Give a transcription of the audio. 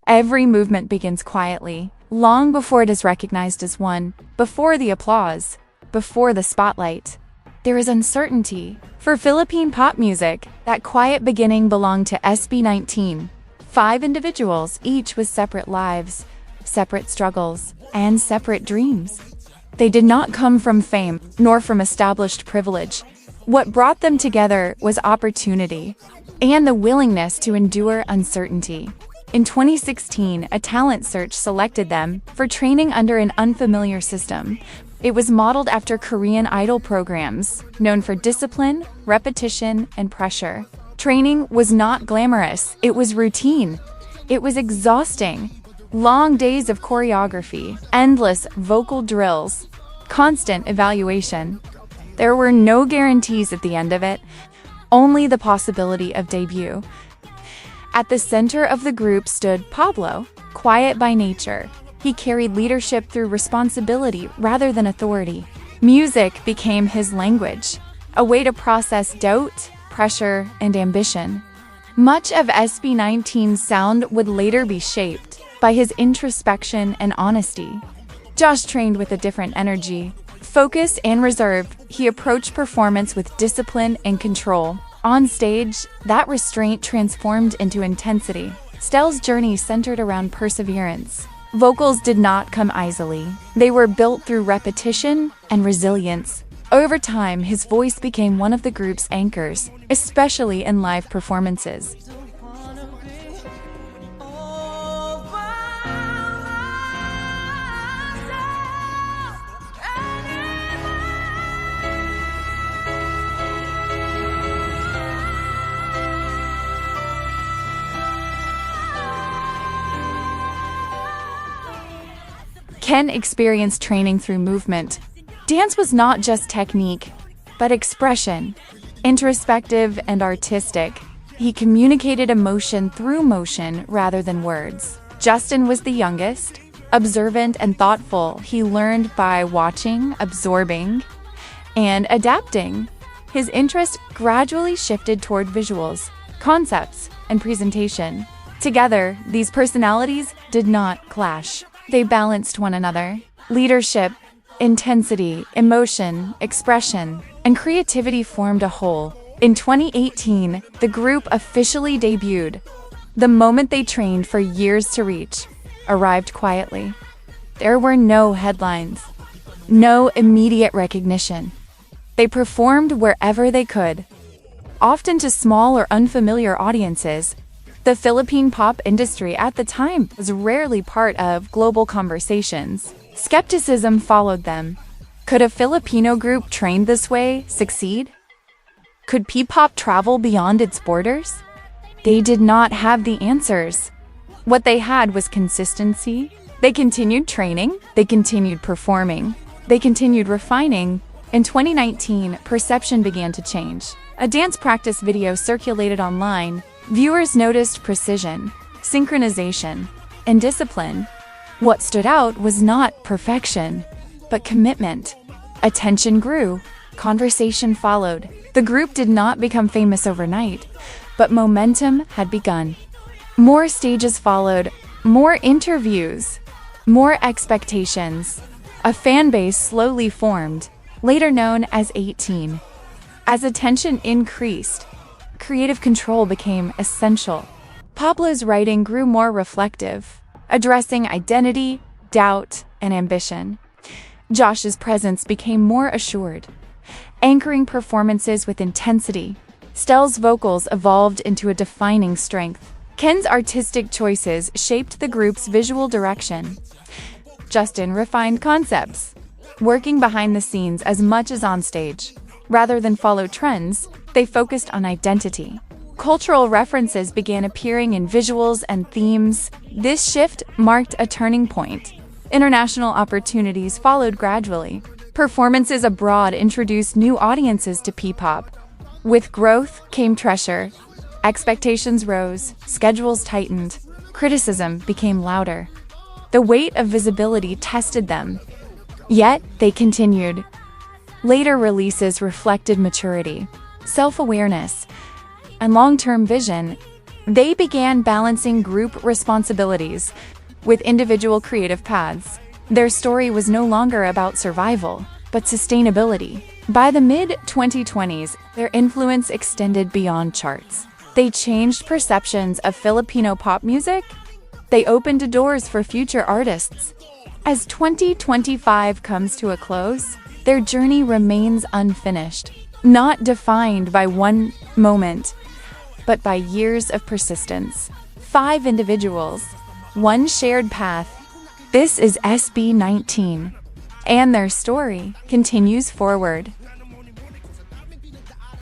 Every movement begins quietly, long before it is recognized as one, before the applause, before the spotlight. There is uncertainty. For Philippine pop music, that quiet beginning belonged to SB19. 5 individuals, each with separate lives, separate struggles, and separate dreams. They did not come from fame, nor from established privilege. What brought them together was opportunity and the willingness to endure uncertainty. In 2016, a talent search selected them for training under an unfamiliar system. It was modeled after Korean Idol programs, known for discipline, repetition, and pressure. Training was not glamorous, it was routine. It was exhausting. Long days of choreography, endless vocal drills, constant evaluation. There were no guarantees at the end of it, only the possibility of debut. At the center of the group stood Pablo, quiet by nature. He carried leadership through responsibility rather than authority. Music became his language, a way to process doubt, pressure, and ambition. Much of SB19's sound would later be shaped by his introspection and honesty. Josh trained with a different energy. Focused and reserved, he approached performance with discipline and control. On stage, that restraint transformed into intensity. Stell's journey centered around perseverance. Vocals did not come easily. They were built through repetition and resilience. Over time, his voice became one of the group's anchors, especially in live performances. Ken experienced training through movement. Dance was not just technique, but expression. Introspective and artistic, he communicated emotion through motion rather than words. Justin was the youngest. Observant and thoughtful, he learned by watching, absorbing, and adapting. His interest gradually shifted toward visuals, concepts, and presentation. Together, these personalities did not clash. They balanced one another. Leadership, intensity, emotion, expression, and creativity formed a whole. In 2018, the group officially debuted. The moment they trained for years to reach arrived quietly. There were no headlines, no immediate recognition. They performed wherever they could, often to small or unfamiliar audiences. The Philippine pop industry at the time was rarely part of global conversations. Skepticism followed them. Could a Filipino group trained this way succeed? Could P-pop travel beyond its borders? They did not have the answers. What they had was consistency. They continued training, they continued performing, they continued refining. In 2019, perception began to change. A dance practice video circulated online. Viewers noticed precision, synchronization, and discipline. What stood out was not perfection, but commitment. Attention grew, conversation followed. The group did not become famous overnight, but momentum had begun. More stages followed, more interviews, more expectations. A fan base slowly formed, later known as 18. As attention increased, creative control became essential. Pablo's writing grew more reflective, addressing identity, doubt, and ambition. Josh's presence became more assured, anchoring performances with intensity. Stell's vocals evolved into a defining strength. Ken's artistic choices shaped the group's visual direction. Justin refined concepts, working behind the scenes as much as on stage. Rather than follow trends, they focused on identity. Cultural references began appearing in visuals and themes. This shift marked a turning point. International opportunities followed gradually. Performances abroad introduced new audiences to P-pop. With growth came pressure. Expectations rose, schedules tightened, criticism became louder. The weight of visibility tested them. Yet, they continued. Later releases reflected maturity, self-awareness, and long-term vision. They began balancing group responsibilities with individual creative paths. Their story was no longer about survival, but sustainability. By the mid-2020s, their influence extended beyond charts. They changed perceptions of Filipino pop music. They opened doors for future artists. As 2025 comes to a close, their journey remains unfinished, not defined by one moment, but by years of persistence. 5 individuals, one shared path. This is SB19, and their story continues forward.